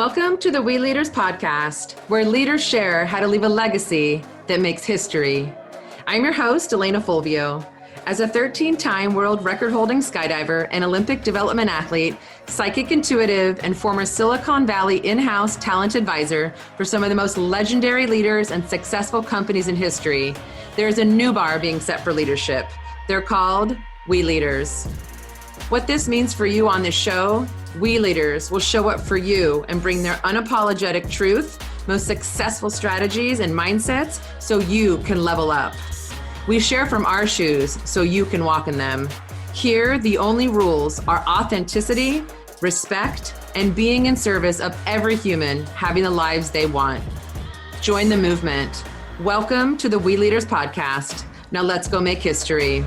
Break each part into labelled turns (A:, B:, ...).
A: Welcome to the We Leaders podcast, where leaders share how to leave a legacy that makes history. I'm your host, Alana Fulvio. As a 13-time world record-holding skydiver and Olympic development athlete, psychic intuitive, and former Silicon Valley in-house talent advisor for some of the most legendary leaders and successful companies in history, there is a new bar being set for leadership. They're called We Leaders. What this means for you on this show, We Leaders will show up for you and bring their unapologetic truth, most successful strategies and mindsets so you can level up. We share from our shoes so you can walk in them. Here, the only rules are authenticity, respect, and being in service of every human having the lives they want. Join the movement. Welcome to the We Leaders podcast. Now let's go make history.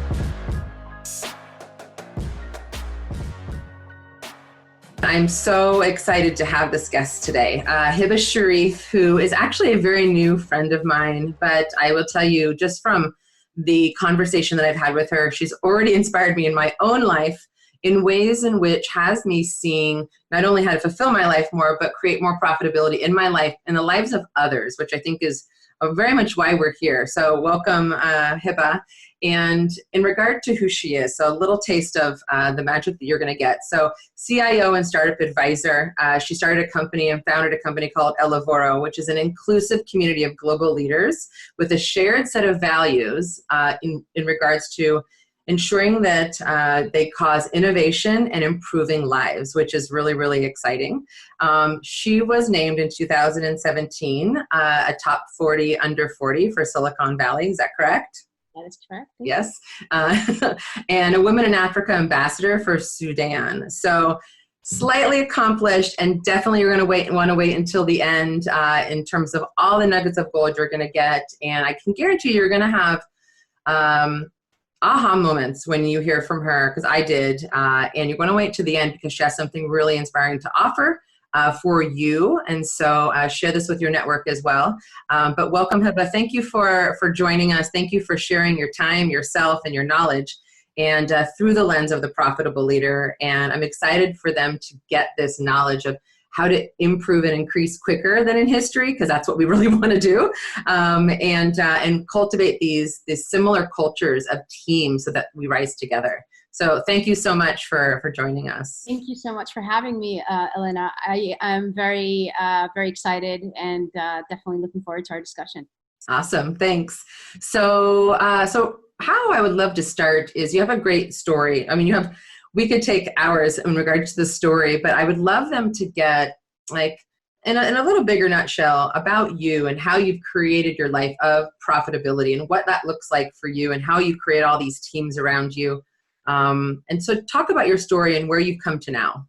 A: I'm so excited to have this guest today, Hiba Sharif, who is actually a very new friend of mine, but I will tell you just from the conversation that I've had with her, she's already inspired me in my own life in ways in which has me seeing not only how to fulfill my life more, but create more profitability in my life and the lives of others, which I think is very much why we're here. So welcome, Hiba. And in regard to who she is, so a little taste of the magic that you're going to get. So CIO and startup advisor, she started a company and founded a company called Elevoro, which is an inclusive community of global leaders with a shared set of values in regards to ensuring that they cause innovation and improving lives, which is really, really exciting. She was named in 2017 a top 40 under 40 for Silicon Valley. Is that correct?
B: That is correct.
A: Yes. And a Women in Africa ambassador for Sudan. So slightly accomplished, and definitely you're going to want to wait until the end in terms of all the nuggets of gold you're going to get. And I can guarantee you're going to have aha moments when you hear from her, because I did. And you're going to wait to the end because she has something really inspiring to offer for you. And so share this with your network as well. But welcome, Hiba. Thank you for joining us. Thank you for sharing your time, yourself, and your knowledge, and through the lens of the profitable leader. And I'm excited for them to get this knowledge of how to improve and increase quicker than in history, because that's what we really want to do, and cultivate these similar cultures of teams so that we rise together. So thank you so much for joining us.
B: Thank you so much for having me, Alana. I am very, very excited and definitely looking forward to our discussion.
A: Awesome. Thanks. So how I would love to start is you have a great story. I mean, we could take hours in regards to the story, but I would love them to get like in a little bigger nutshell about you and how you've created your life of profitability and what that looks like for you and how you create all these teams around you. And so talk about your story and where you've come to now.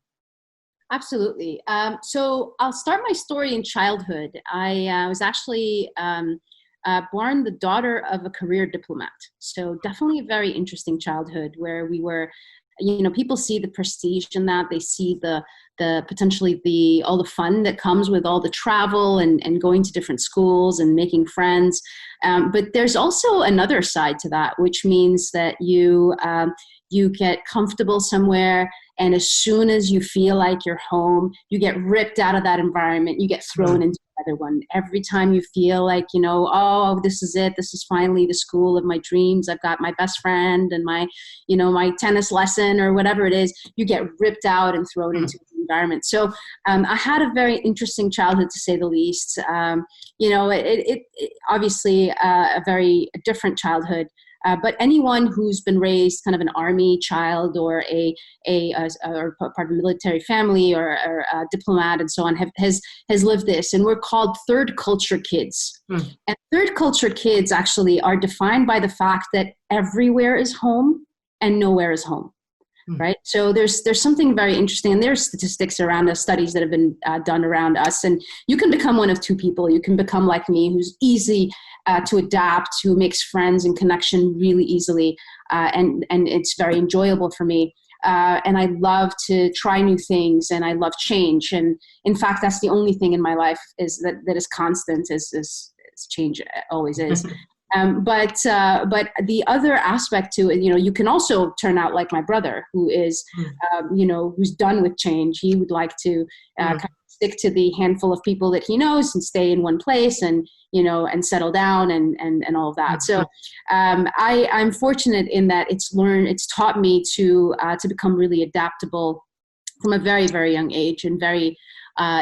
B: Absolutely. So I'll start my story in childhood. I was actually born the daughter of a career diplomat. So definitely a very interesting childhood where we were, people see the prestige in that. They see the potentially all the fun that comes with all the travel and going to different schools and making friends. But there's also another side to that, which means that you get comfortable somewhere, and as soon as you feel like you're home, you get ripped out of that environment. You get thrown into another one. Every time you feel like, oh, this is it. This is finally the school of my dreams. I've got my best friend and my tennis lesson or whatever it is, you get ripped out and thrown into the environment. So I had a very interesting childhood, to say the least. It obviously a very different childhood. But anyone who's been raised kind of an army child or or part of a military family or a diplomat and so on has lived this. And we're called third culture kids. And third culture kids actually are defined by the fact that everywhere is home and nowhere is home. Right. So there's something very interesting, and there's statistics around us, studies that have been done around us. And you can become one of two people. You can become like me, who's easy to adapt, who makes friends and connection really easily. And it's very enjoyable for me. And I love to try new things, and I love change. And in fact, that's the only thing in my life that is constant, is change always is. But the other aspect to it, you can also turn out like my brother, who is, who's done with change. He would like to kind of stick to the handful of people that he knows and stay in one place and, and settle down and all of that. So I'm fortunate in that it's taught me to become really adaptable from a very, very young age and very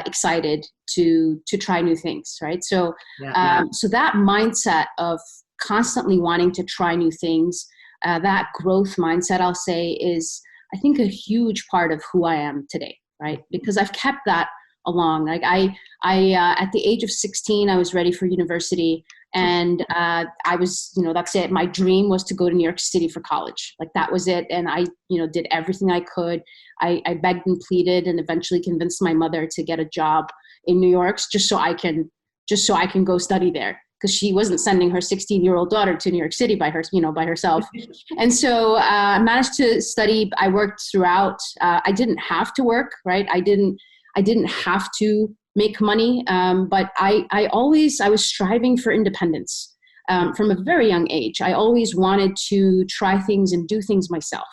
B: excited to try new things, right? So, so that mindset of constantly wanting to try new things, that growth mindset, I'll say, is, I think, a huge part of who I am today, right? Because I've kept that along. Like I at the age of 16, I was ready for university. And I was, that's it. My dream was to go to New York City for college. Like that was it. And I, did everything I could. I begged and pleaded and eventually convinced my mother to get a job in New York just so I can go study there. Because she wasn't sending her 16-year-old daughter to New York City by herself. And so I managed to study. I worked throughout. I didn't have to work, right? I didn't have to make money. But I was striving for independence from a very young age. I always wanted to try things and do things myself.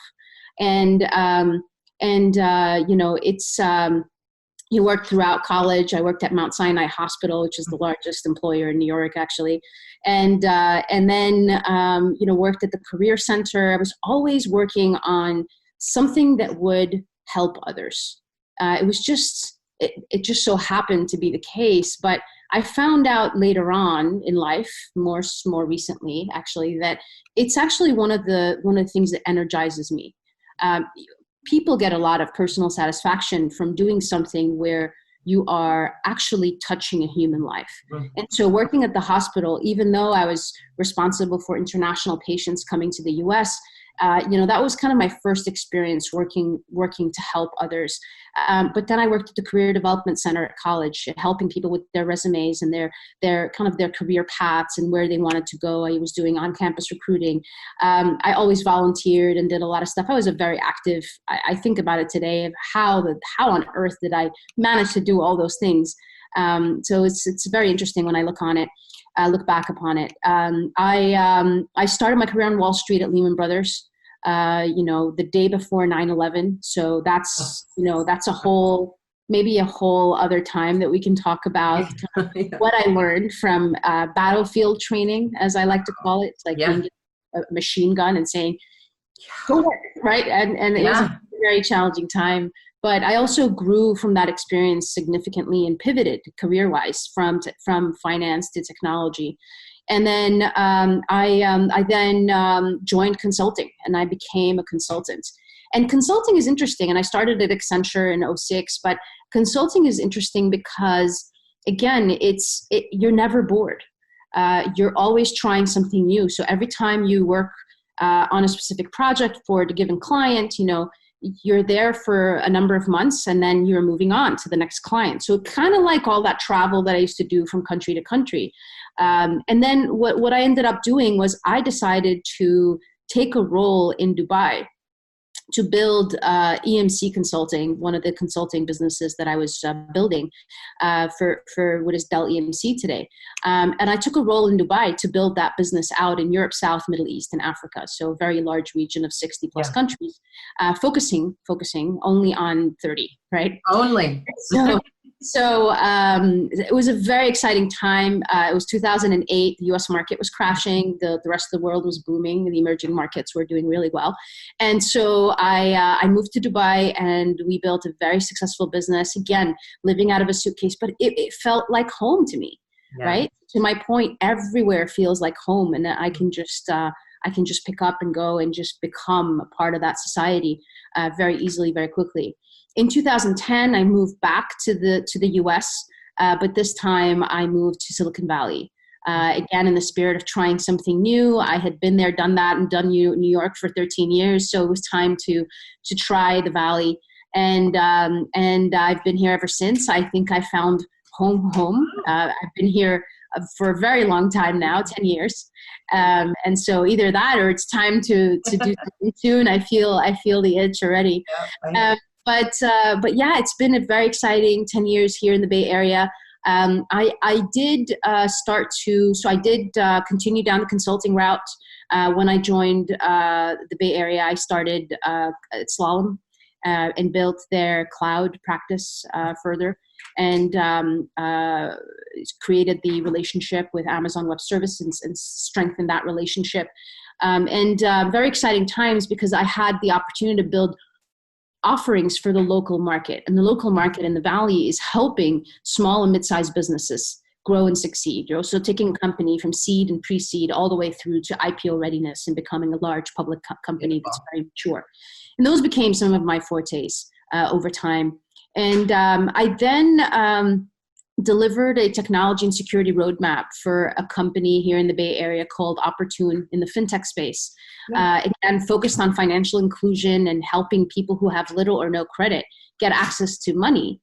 B: And you worked throughout college. I worked at Mount Sinai Hospital, which is the largest employer in New York, actually. And then worked at the Career Center. I was always working on something that would help others. It just so happened to be the case. But I found out later on in life, more recently, actually, that it's actually one of the things that energizes me. People get a lot of personal satisfaction from doing something where you are actually touching a human life. And so working at the hospital, even though I was responsible for international patients coming to the US, that was kind of my first experience working to help others. But then I worked at the Career Development Center at college, helping people with their resumes and their career paths and where they wanted to go. I was doing on-campus recruiting. I always volunteered and did a lot of stuff. I was a very active. I think about it today of how on earth did I manage to do all those things. So it's very interesting when I look back upon it. I started my career on Wall Street at Lehman Brothers. The day before 9/11. So that's maybe a whole other time that we can talk about what I learned from battlefield training, as I like to call it. It's like being a machine gun and saying, go work, right? And it was a very challenging time. But I also grew from that experience significantly and pivoted career-wise from finance to technology. And then I joined consulting, and I became a consultant. And consulting is interesting. And I started at Accenture in 2006, but consulting is interesting because, again, you're never bored. You're always trying something new. So every time you work on a specific project for a given client, you're there for a number of months and then you're moving on to the next client. So kind of like all that travel that I used to do from country to country. And then what I ended up doing was I decided to take a role in Dubai to build EMC Consulting, one of the consulting businesses that I was building for what is Dell EMC today. And I took a role in Dubai to build that business out in Europe, South, Middle East, and Africa. So a very large region of 60 plus countries, focusing only on 30, right?
A: Only.
B: So it was a very exciting time. It was 2008. The U.S. market was crashing. The rest of the world was booming. The emerging markets were doing really well. And so I moved to Dubai, and we built a very successful business, again, living out of a suitcase. But it felt like home to me, right? To my point, everywhere feels like home. And I can just pick up and go and just become a part of that society very easily, very quickly. In 2010, I moved back to the U.S., but this time I moved to Silicon Valley. Again, in the spirit of trying something new. I had been there, done that, and done New York for 13 years, so it was time to try the Valley. And I've been here ever since. I think I found home. I've been here for a very long time now, 10 years. And so either that or it's time to do something soon. I feel the itch already. But yeah, it's been a very exciting 10 years here in the Bay Area. I did continue down the consulting route. When I joined the Bay Area, I started at Slalom. and built their cloud practice further, and created the relationship with Amazon Web Services and strengthened that relationship. Very exciting times, because I had the opportunity to build offerings for the local market. And the local market in the Valley is helping small and mid-sized businesses grow and succeed. So taking a company from seed and pre-seed all the way through to IPO readiness and becoming a large public company that's very mature. And those became some of my fortes over time. And I then delivered a technology and security roadmap for a company here in the Bay Area called Opportune in the fintech space. And focused on financial inclusion and helping people who have little or no credit get access to money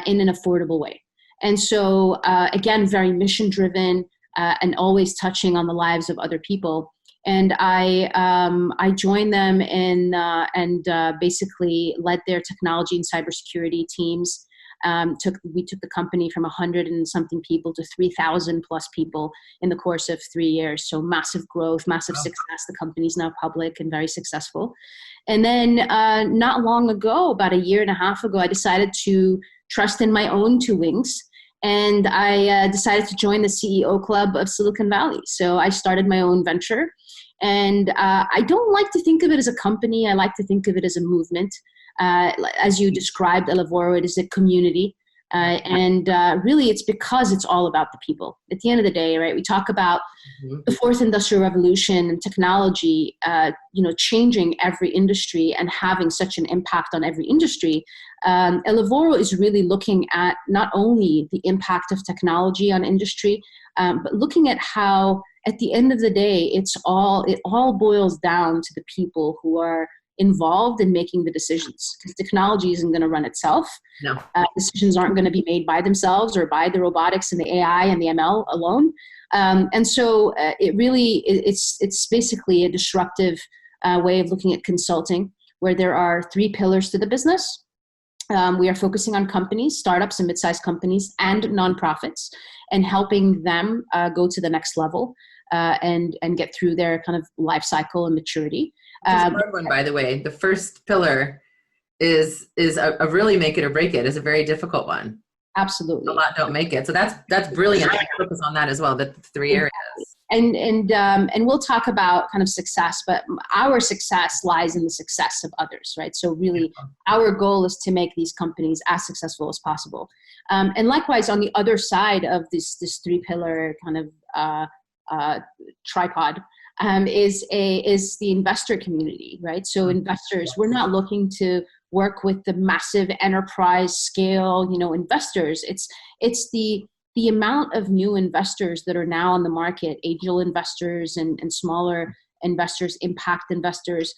B: in an affordable way. And so, again, very mission driven and always touching on the lives of other people. And I joined them and basically led their technology and cybersecurity teams. We took the company from 100 and something people to 3,000 plus people in the course of 3 years. So massive growth, massive success. The company's now public and very successful. And then not long ago, about a year and a half ago, I decided to trust in my own two wings. And I decided to join the CEO Club of Silicon Valley. So I started my own venture. And I don't like to think of it as a company. I like to think of it as a movement. As you described, Elevoro, it is a community. And really, it's because it's all about the people. At the end of the day, right, we talk about the fourth industrial revolution and technology, changing every industry and having such an impact on every industry. Elevoro is really looking at not only the impact of technology on industry, but looking at how, at the end of the day, it all boils down to the people who are involved in making the decisions, because technology isn't going to run itself.
A: No.
B: Decisions aren't going to be made by themselves or by the robotics and the AI and the ML alone. And so it's basically a disruptive way of looking at consulting, where there are three pillars to the business. We are focusing on companies, startups and mid-sized companies and nonprofits, and helping them go to the next level and get through their kind of life cycle and maturity.
A: Which is a hard one, by the way. The first pillar is a really make it or break it, is a very difficult one.
B: Absolutely.
A: A lot don't make it. So that's brilliant. I focus on that as well, the three areas.
B: And we'll talk about kind of success, but our success lies in the success of others, right? So really our goal is to make these companies as successful as possible. And likewise, on the other side of this three pillar kind of tripod, is the investor community, right? So investors, we're not looking to work with the massive enterprise scale, investors. It's the amount of new investors that are now on the market, angel investors and smaller investors, impact investors.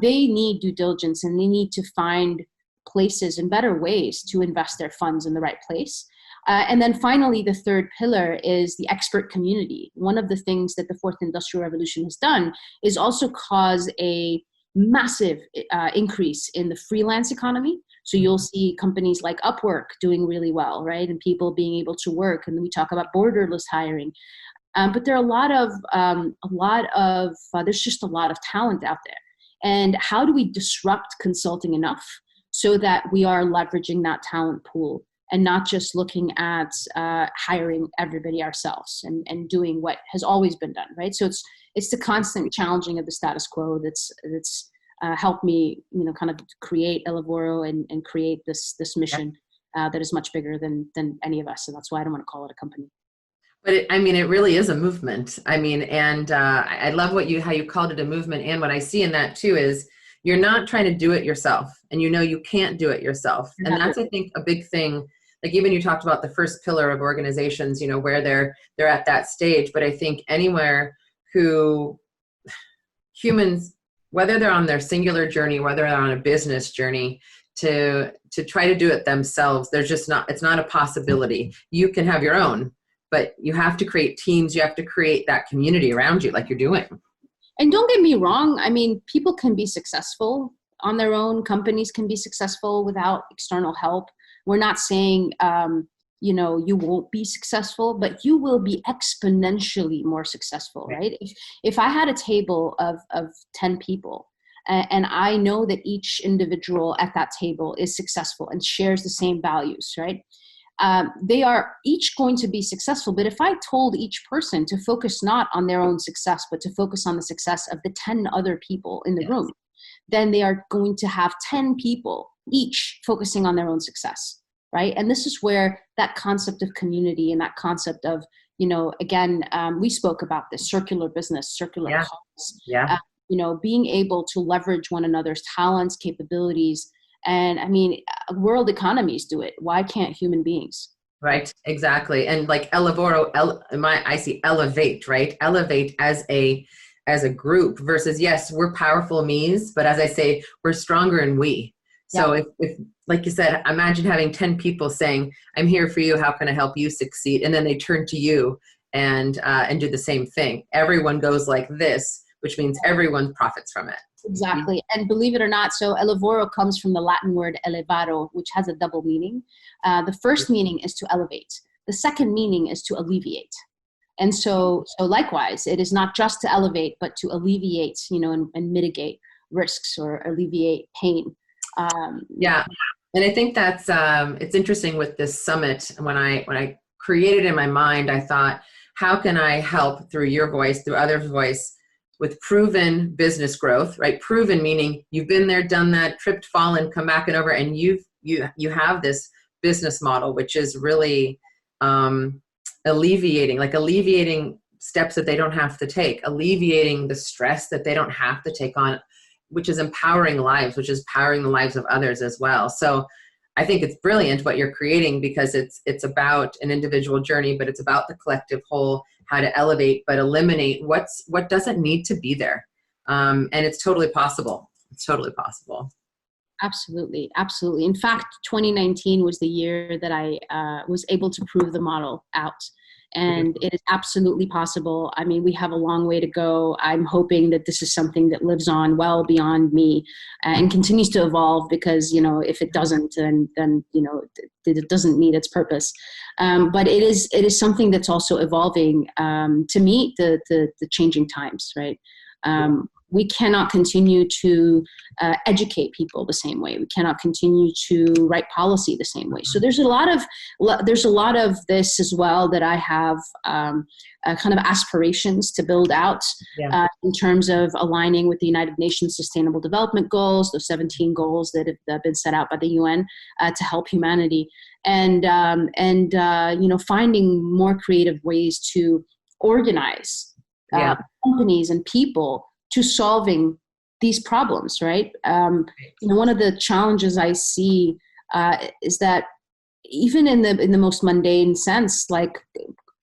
B: They need due diligence, and they need to find places and better ways to invest their funds in the right place. And then finally, the third pillar is the expert community. One of the things that the fourth industrial revolution has done is also cause a massive increase in the freelance economy. So you'll see companies like Upwork doing really well, right? And people being able to work. And then we talk about borderless hiring. But there are there's just a lot of talent out there. And how do we disrupt consulting enough so that we are leveraging that talent pool and not just looking at hiring everybody ourselves and doing what has always been done, right? So it's the constant challenging of the status quo that's helped me, kind of create Elevoro and create this mission that is much bigger than any of us. And that's why I don't want to call it a company.
A: But it really is a movement. And I love how you called it a movement. And what I see in that too is you're not trying to do it yourself, and you can't do it yourself. And that's, I think, a big thing. Like even you talked about the first pillar of organizations, where they're at that stage. But I think anywhere humans, whether they're on their singular journey, whether they're on a business journey, to try to do it themselves, it's not a possibility. You can have your own, but you have to create teams. You have to create that community around you like you're doing.
B: And don't get me wrong. People can be successful on their own. Companies can be successful without external help. We're not saying, you won't be successful, but you will be exponentially more successful, right? If I had a table of 10 people And I know that each individual at that table is successful and shares the same values, right? They are each going to be successful. But if I told each person to focus not on their own success, but to focus on the success of the 10 other people in the room, then they are going to have 10 people each focusing on their own success, right? And this is where that concept of community and that concept of, again, we spoke about this circular business, circular costs, being able to leverage one another's talents, capabilities. And I mean, world economies do it. Why can't human beings?
A: Right, exactly. And like Elevoro, I see elevate, right? Elevate as a group versus, yes, we're powerful me's, but as I say, we're stronger in we. So if like you said, imagine having 10 people saying, I'm here for you. How can I help you succeed? And then they turn to you and do the same thing. Everyone goes like this, which means everyone profits from it.
B: Exactly. And believe it or not, so elevoro comes from the Latin word elevaro, which has a double meaning. The first meaning is to elevate. The second meaning is to alleviate. And so likewise, it is not just to elevate, but to alleviate, and mitigate risks or alleviate pain.
A: And I think that's, it's interesting with this summit. When I created in my mind, I thought, how can I help through your voice, through others' voice, with proven business growth, right? Proven meaning you've been there, done that, tripped, fallen, come back and over, and you have this business model, which is really alleviating steps that they don't have to take, alleviating the stress that they don't have to take on, which is empowering lives, which is powering the lives of others as well. So I think it's brilliant what you're creating, because it's about an individual journey, but it's about the collective whole, how to elevate, but eliminate what doesn't need to be there. And it's totally possible. It's totally possible.
B: Absolutely. Absolutely. In fact, 2019 was the year that I was able to prove the model out. And it is absolutely possible. I mean, we have a long way to go. I'm hoping that this is something that lives on well beyond me and continues to evolve, because, if it doesn't, then it doesn't meet its purpose. But it is something that's also evolving to meet the changing times, right? We cannot continue to educate people the same way. We cannot continue to write policy the same way. So there's a lot of this as well that I have kind of aspirations to build out in terms of aligning with the United Nations Sustainable Development Goals, those 17 goals that have been set out by the UN to help humanity, and finding more creative ways to organize companies and people to solving these problems, right? One of the challenges I see is that even in the most mundane sense, like,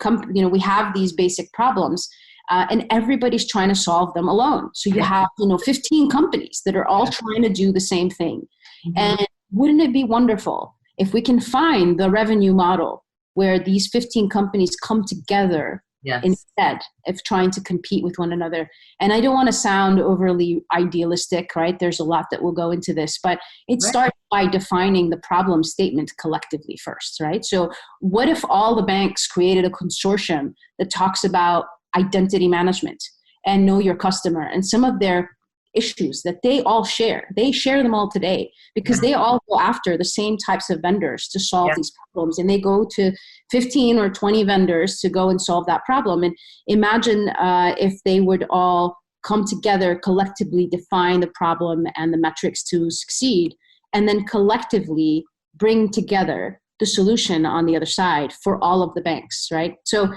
B: we have these basic problems, and everybody's trying to solve them alone. So you have, 15 companies that are all trying to do the same thing. Mm-hmm. And wouldn't it be wonderful if we can find the revenue model where these 15 companies come together instead of trying to compete with one another? And I don't want to sound overly idealistic, right? There's a lot that will go into this, but it starts by defining the problem statement collectively first, right? So what if all the banks created a consortium that talks about identity management and know your customer and some of their issues that they all share? They share them all today because they all go after the same types of vendors to solve these problems, and they go to 15 or 20 vendors to go and solve that problem. And imagine if they would all come together, collectively define the problem and the metrics to succeed, and then collectively bring together the solution on the other side for all of the banks, right? So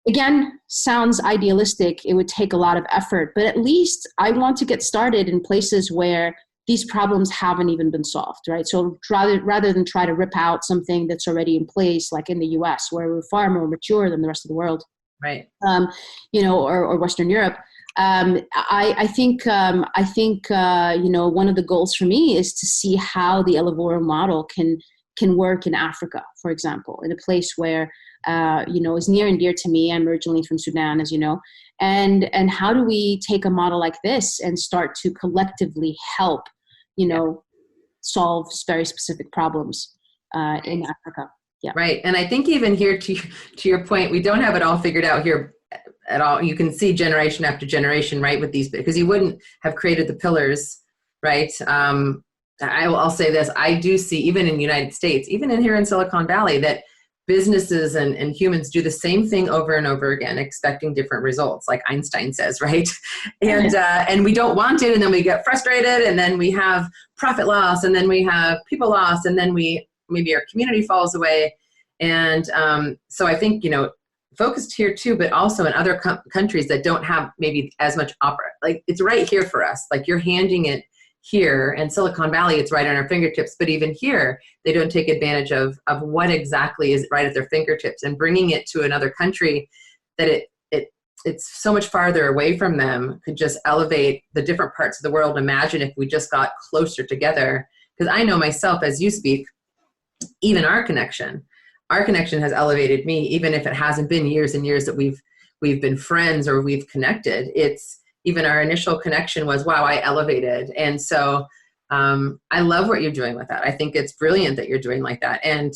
B: again, sounds idealistic. It would take a lot of effort, but at least I want to get started in places where these problems haven't even been solved, right? So rather than try to rip out something that's already in place, like in the US, where we're far more mature than the rest of the world,
A: right?
B: Or Western Europe. I think one of the goals for me is to see how the Elevoro model can work in Africa, for example, in a place where is near and dear to me. I'm originally from Sudan, as you know. And how do we take a model like this and start to collectively help, solve very specific problems in Africa? Yeah.
A: Right. And I think even here to your point, we don't have it all figured out here at all. You can see generation after generation, right, with these, because you wouldn't have created the pillars, right? I'll say this, I do see, even in the United States, even in here in Silicon Valley, that businesses and humans do the same thing over and over again, expecting different results, like Einstein says, right? And we don't want it, and then we get frustrated, and then we have profit loss, and then we have people loss, and then maybe our community falls away. And so I think, focused here too, but also in other countries that don't have maybe as much like it's right here for us. Like you're handing it here, and Silicon Valley, it's right on our fingertips. But even here, they don't take advantage of what exactly is right at their fingertips, and bringing it to another country that it's so much farther away from them could just elevate the different parts of the world. Imagine if we just got closer together. Because I know myself, as you speak, even our connection has elevated me, even if it hasn't been years and years that we've been friends or we've connected. It's even our initial connection was, wow, I elevated. And so I love what you're doing with that. I think it's brilliant that you're doing like that. And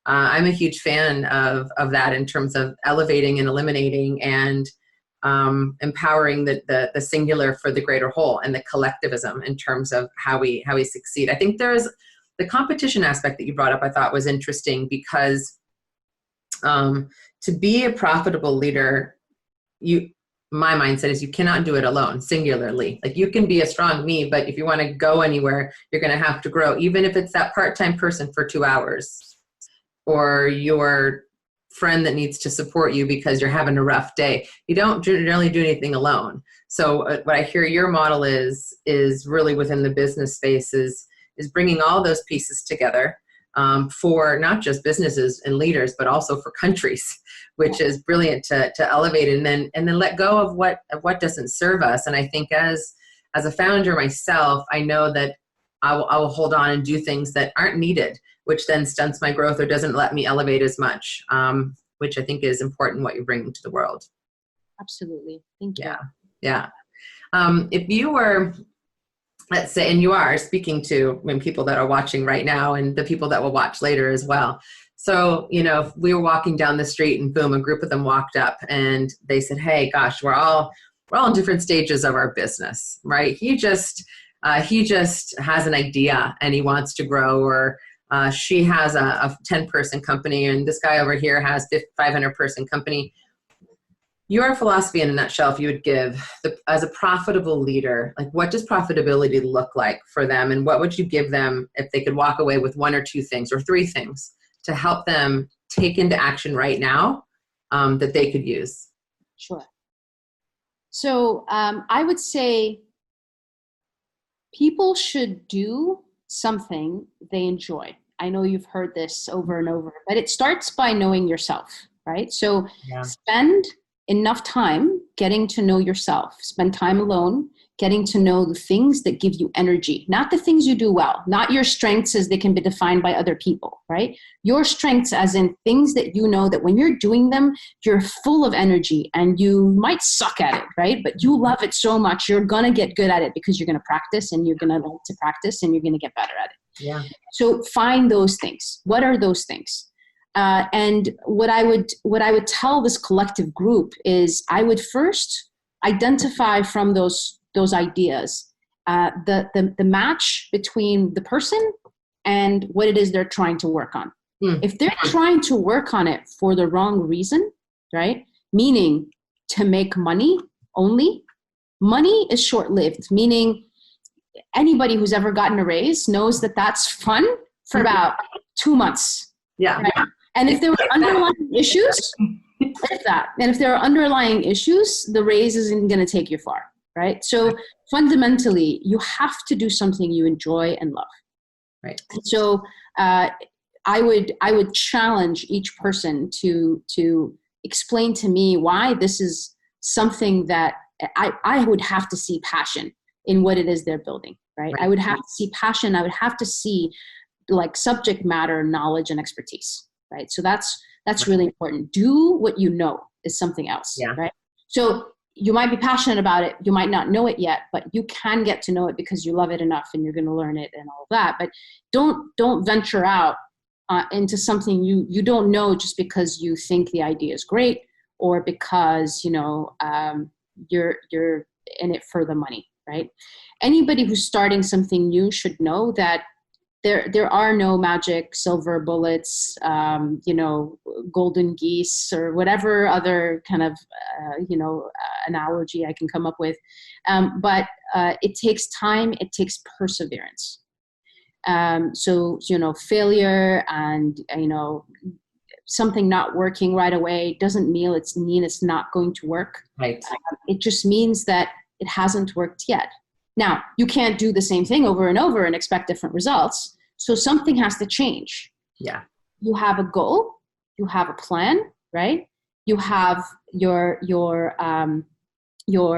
A: I'm a huge fan of that in terms of elevating and eliminating and empowering the singular for the greater whole, and the collectivism in terms of how we succeed. I think there's the competition aspect that you brought up, I thought was interesting, because to be a profitable leader, my mindset is you cannot do it alone, singularly. Like you can be a strong me, but if you want to go anywhere, you're going to have to grow, even if it's that part-time person for 2 hours, or your friend that needs to support you because you're having a rough day. You don't generally do anything alone. So what I hear your model is really within the business space is bringing all those pieces together for not just businesses and leaders, but also for countries, which is brilliant to elevate and then let go of what doesn't serve us. And I think as a founder myself, I know that I will hold on and do things that aren't needed, which then stunts my growth or doesn't let me elevate as much, which I think is important what you're bringing to the world.
B: Absolutely. Thank you.
A: Yeah. If you were, let's say, and you are speaking to people that are watching right now and the people that will watch later as well. So, if we were walking down the street and boom, a group of them walked up and they said, hey, gosh, we're all in different stages of our business, right? He just has an idea and he wants to grow, or she has a 10-person company and this guy over here has 500-person company. Your philosophy in a nutshell, if you would give as a profitable leader, like what does profitability look like for them, and what would you give them if they could walk away with 1 or 2 things or 3 things to help them take into action right now that they could use?
B: Sure. So I would say people should do something they enjoy. I know you've heard this over and over, but it starts by knowing yourself, right? So spend enough time getting to know yourself. Spend time alone, getting to know the things that give you energy, not the things you do well, not your strengths as they can be defined by other people, right? Your strengths as in things that you know that when you're doing them, you're full of energy and you might suck at it, right? But you love it so much, you're going to get good at it because you're going to practice and you're going to like to practice and you're going to get better at it.
A: Yeah.
B: So find those things. What are those things? And what I would tell this collective group is I would first identify from those ideas the match between the person and what it is they're trying to work on. If they're trying to work on it for the wrong reason, right? Meaning to make money only. Money is short-lived, meaning anybody who's ever gotten a raise knows that that's fun for about 2 months.
A: Yeah.
B: Right? And if there were underlying issues, if there are underlying issues, the raise isn't going to take you far, right? So fundamentally, you have to do something you enjoy and love.
A: Right.
B: So I would challenge each person to explain to me why this is something that I would have to see passion in what it is they're building, right? I would have to see passion. I would have to see like subject matter knowledge and expertise. Right. So that's really important. Do what you know is something else. Yeah. Right. So you might be passionate about it. You might not know it yet, but you can get to know it because you love it enough and you're going to learn it and all of that. But don't venture out into something you don't know just because you think the idea is great or because, you're in it for the money, right? Anybody who's starting something new should know that there are no magic silver bullets, golden geese, or whatever other kind of, analogy I can come up with. But it takes time, it takes perseverance. Failure and, something not working right away doesn't mean it's not going to work.
A: Right.
B: It just means that it hasn't worked yet. Now, you can't do the same thing over and over and expect different results. So something has to change.
A: Yeah.
B: You have a goal, you have a plan, right? You have your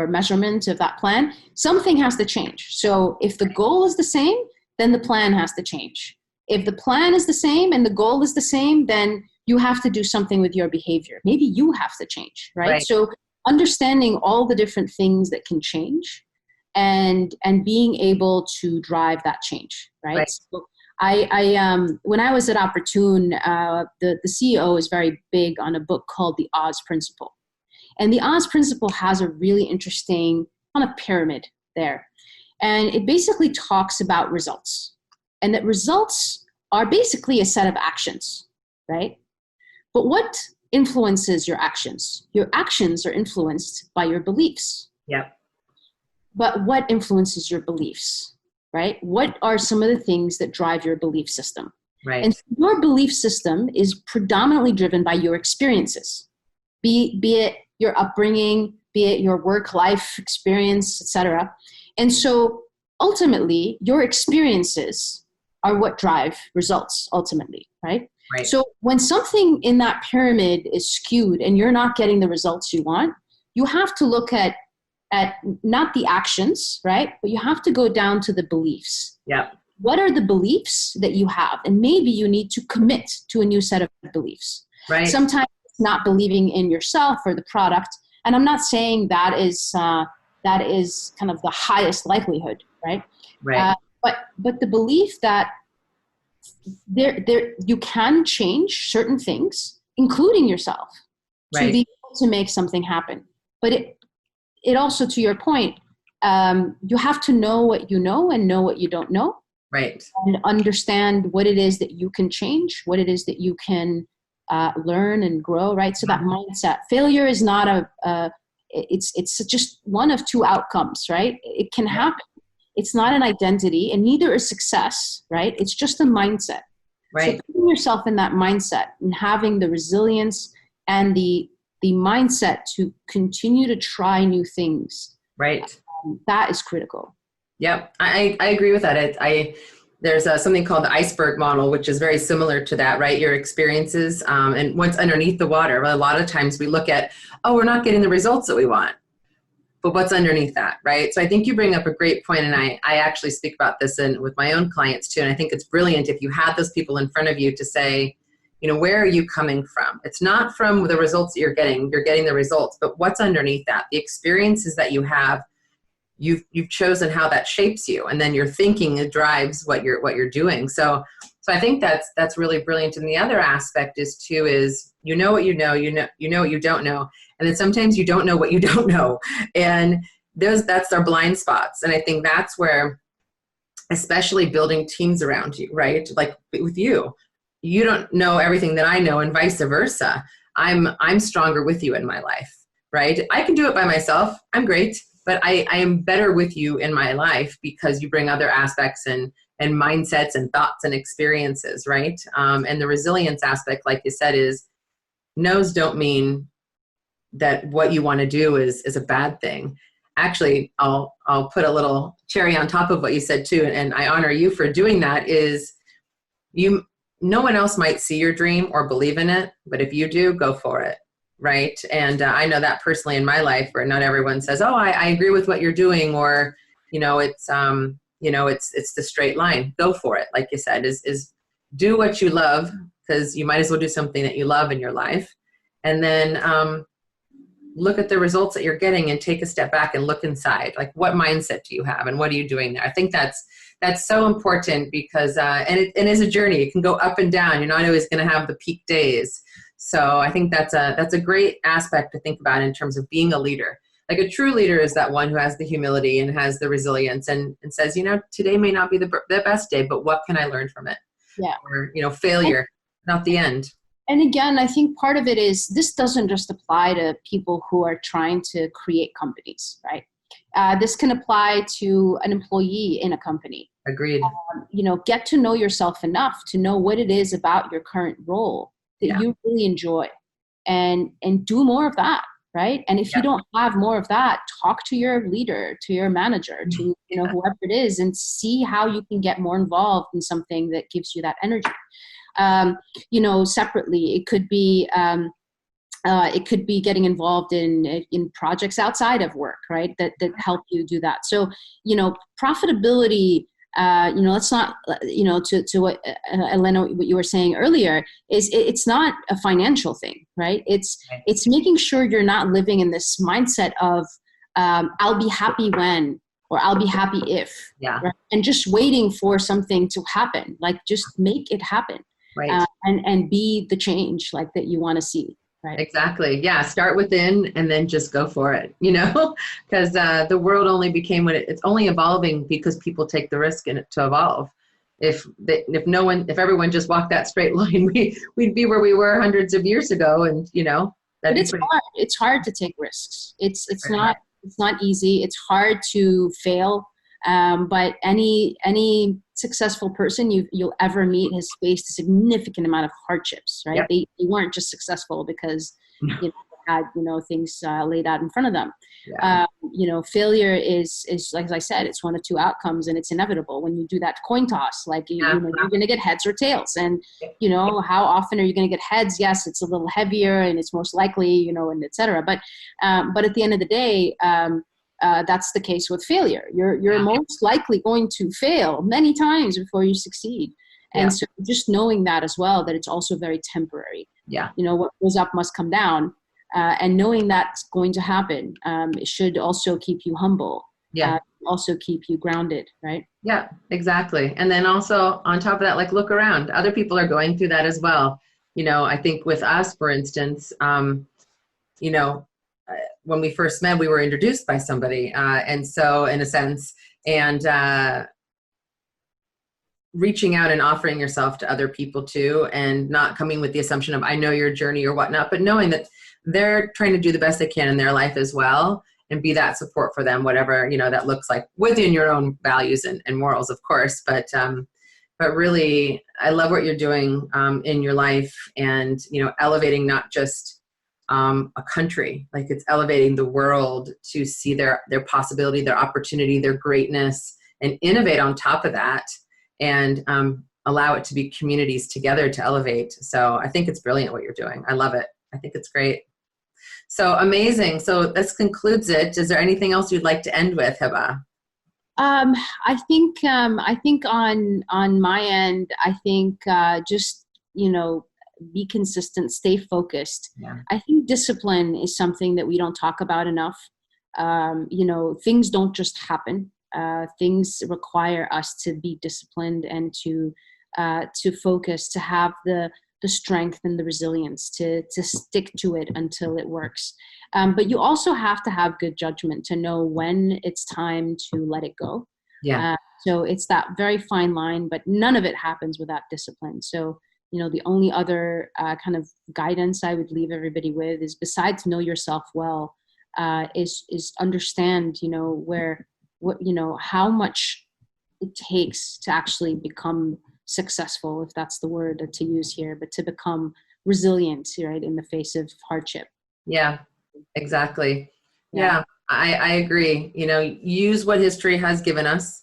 B: measurement of that plan. Something has to change. So if the goal is the same, then the plan has to change. If the plan is the same and the goal is the same, then you have to do something with your behavior. Maybe you have to change, right? So understanding all the different things that can change and being able to drive that change, right? So when I was at Opportune, the CEO is very big on a book called The Oz Principle. And the Oz Principle has a really interesting kind of pyramid there. And it basically talks about results. And that results are basically a set of actions, right? But what influences your actions? Your actions are influenced by your beliefs.
A: Yep.
B: But what influences your beliefs, right? What are some of the things that drive your belief system?
A: Right.
B: And your belief system is predominantly driven by your experiences, be it your upbringing, be it your work-life experience, etc. And so ultimately, your experiences are what drive results ultimately, right?
A: Right.
B: So when something in that pyramid is skewed and you're not getting the results you want, you have to look at not the actions, right? But you have to go down to the beliefs.
A: Yeah.
B: What are the beliefs that you have? And maybe you need to commit to a new set of beliefs.
A: Right.
B: Sometimes it's not believing in yourself or the product. And I'm not saying that is kind of the highest likelihood, right?
A: Right.
B: But the belief that there you can change certain things, including yourself, to be able to make something happen. But it also, to your point, you have to know what you know and know what you don't know.
A: Right.
B: And understand what it is that you can change, what it is that you can learn and grow, right? So that mindset. Failure is not it's just one of two outcomes, right? It can happen. It's not an identity, and neither is success, right? It's just a mindset.
A: Right.
B: So putting yourself in that mindset and having the resilience and the mindset to continue to try new things.
A: Right.
B: That is critical.
A: Yep. I agree with that. There's something called the iceberg model, which is very similar to that, right? Your experiences and what's underneath the water. A lot of times we look at, we're not getting the results that we want, but what's underneath that, right? So I think you bring up a great point, and I actually speak about this with my own clients too, and I think it's brilliant if you have those people in front of you to say, where are you coming from? It's not from the results that you're getting the results, but what's underneath that? The experiences that you have, you've chosen how that shapes you, and then your thinking drives what you're doing. So I think that's really brilliant. And the other aspect is you know what you know what you don't know, and then sometimes you don't know what you don't know, and that's our blind spots. And I think that's where, especially building teams around you, right? Like with you don't know everything that I know, and vice versa. I'm stronger with you in my life, right? I can do it by myself. I'm great. But I am better with you in my life because you bring other aspects and mindsets and thoughts and experiences, right? And the resilience aspect, like you said, is no's don't mean that what you want to do is a bad thing. Actually, I'll put a little cherry on top of what you said too, and I honor you for doing that. No one else might see your dream or believe in it, but if you do, go for it. Right. And I know that personally in my life, where not everyone says, I agree with what you're doing, or, it's the straight line. Go for it. Like you said, is do what you love, because you might as well do something that you love in your life. And then look at the results that you're getting and take a step back and look inside. Like, what mindset do you have and what are you doing there? I think that's so important because, and it is a journey. It can go up and down. You're not always going to have the peak days. So I think that's a great aspect to think about in terms of being a leader. Like a true leader is that one who has the humility and has the resilience and says, today may not be the best day, but what can I learn from it?
B: Yeah.
A: Or, failure, not the end.
B: And again, I think part of it is this doesn't just apply to people who are trying to create companies, right? This can apply to an employee in a company.
A: Agreed.
B: Get to know yourself enough to know what it is about your current role that you really enjoy, and do more of that, right? And if you don't have more of that, talk to your leader, to your manager, to whoever it is, and see how you can get more involved in something that gives you that energy. Separately, it could be getting involved in projects outside of work, right? That help you do that. So, profitability, let's not, to what Alana, what you were saying earlier, is it's not a financial thing, right? It's making sure you're not living in this mindset of, I'll be happy when, or I'll be happy if, right? And just waiting for something to happen. Like, just make it happen,
A: right?
B: And be the change like that you want to see. Right.
A: Exactly. Yeah. Start within and then just go for it, because the world only became what it's only evolving because people take the risk in it to evolve. If everyone just walked that straight line, we'd be where we were hundreds of years ago. And,
B: but it's hard. It's hard to take risks. It's not easy. It's hard to fail. But any successful person you'll ever meet has faced a significant amount of hardships, right? Yep. They weren't just successful because they had things laid out in front of them. Yeah. Failure is like I said, it's one of two outcomes, and it's inevitable when you do that coin toss. Like you're going to get heads or tails, and how often are you going to get heads? Yes, it's a little heavier, and it's most likely, and etc. But at the end of the day. That's the case with failure. You're most likely going to fail many times before you succeed. And so just knowing that as well, that it's also very temporary. Yeah. What goes up must come down. And knowing that's going to happen, it should also keep you humble. Yeah. Also keep you grounded, right? Yeah, exactly. And then also on top of that, like, look around. Other people are going through that as well. I think with us, for instance, when we first met, we were introduced by somebody. And so in a sense, and reaching out and offering yourself to other people too, and not coming with the assumption of, I know your journey or whatnot, but knowing that they're trying to do the best they can in their life as well, and be that support for them, whatever, that looks like within your own values and morals, of course. But really, I love what you're doing in your life, and, elevating not just a country, like it's elevating the world to see their possibility, their opportunity, their greatness, and innovate on top of that, and allow it to be communities together to elevate. So I think it's brilliant what you're doing. I love it. I think it's great. So amazing. So this concludes it. Is there anything else you'd like to end with, Hiba? I think on my end, I think just, be consistent, stay focused. Yeah. I think discipline is something that we don't talk about enough. Things don't just happen. Things require us to be disciplined and to focus, to have the strength and the resilience to stick to it until it works. But you also have to have good judgment to know when it's time to let it go. Yeah. So it's that very fine line, but none of it happens without discipline. So the only other kind of guidance I would leave everybody with is, besides know yourself well, is understand, how much it takes to actually become successful, if that's the word to use here, but to become resilient, right, in the face of hardship. Yeah, exactly. Yeah, I agree. Use what history has given us.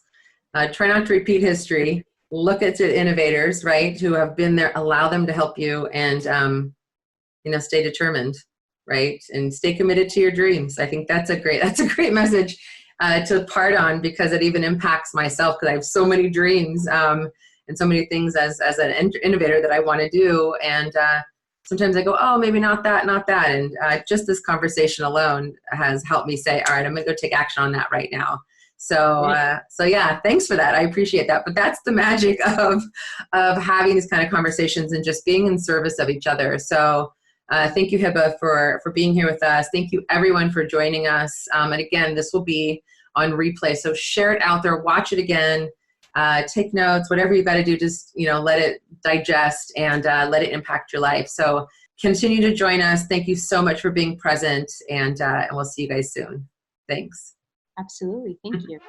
B: Try not to repeat history. Look at the innovators, right, who have been there, allow them to help you, and, stay determined, right, and stay committed to your dreams. I think that's a great message to part on, because it even impacts myself, because I have so many dreams and so many things as an innovator that I want to do. And sometimes I go, oh, maybe not that. And just this conversation alone has helped me say, all right, I'm going to go take action on that right now. So yeah, thanks for that. I appreciate that. But that's the magic of having these kind of conversations and just being in service of each other. So
A: Thank you, Hiba, for being here with us. Thank you, everyone, for joining us. And again, this will be on replay, so share it out there, watch it again, take notes, whatever you got to do, just let it digest and let it impact your life. So continue to join us. Thank you so much for being present, and we'll see you guys soon. Thanks.
B: Absolutely. Thank you.